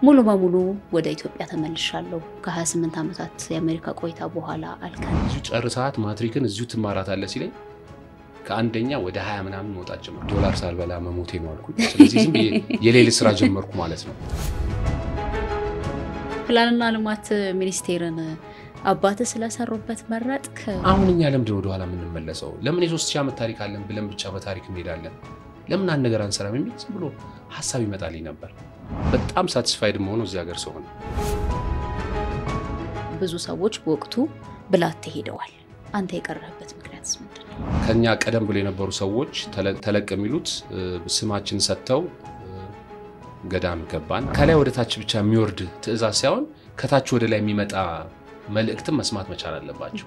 ሙሉ በሙሉ ወደ ኢትዮጵያ ተመልሻለሁ ከ28 ዓመታት የአሜሪካ ቆይታ በኋላ አልከን እዚሁ ጨርሳት ማትሪክን እዚሁ ትማራታለህ ሲለኝ ከአንደኛ ወደ 20 ምናምን መውጣት ጀመርኩ ዶላር ሳልበላ መሞቴ ነው አልኩኝ ስለዚህ ዝም የሌሊት ስራ ጀመርኩ ማለት ነው ፕላንና ልማት ሚኒስቴርን አባተ ስለሰሩበት መረጥክ አሁን እኛ ለምንድን ወደ ኋላ ምን እንመለሰው ለምን የ3000 ዓመት ታሪክ አለን ብለን ብቻ በታሪክ እንሄዳለን ለምን አንድ ነገር አንሰራም የሚል ዝም ብሎ ሐሳብ ይመጣልኝ ነበር በጣም ሳቲስፋይድ መሆኑ እዚህ ሀገር ሰው ነው ብዙ ሰዎች በወቅቱ ብላት ሄደዋል አንተ የቀረህበት ምክንያትስ ምንድነው ከኛ ቀደም ብሎ የነበሩ ሰዎች ተለቅ የሚሉት ስማችን ሰጥተው ገዳም ገባን ከላይ ወደ ታች ብቻ የሚወርድ ትዕዛዝ ሳይሆን ከታች ወደ ላይ የሚመጣ መልእክት መስማት መቻል አለባቸው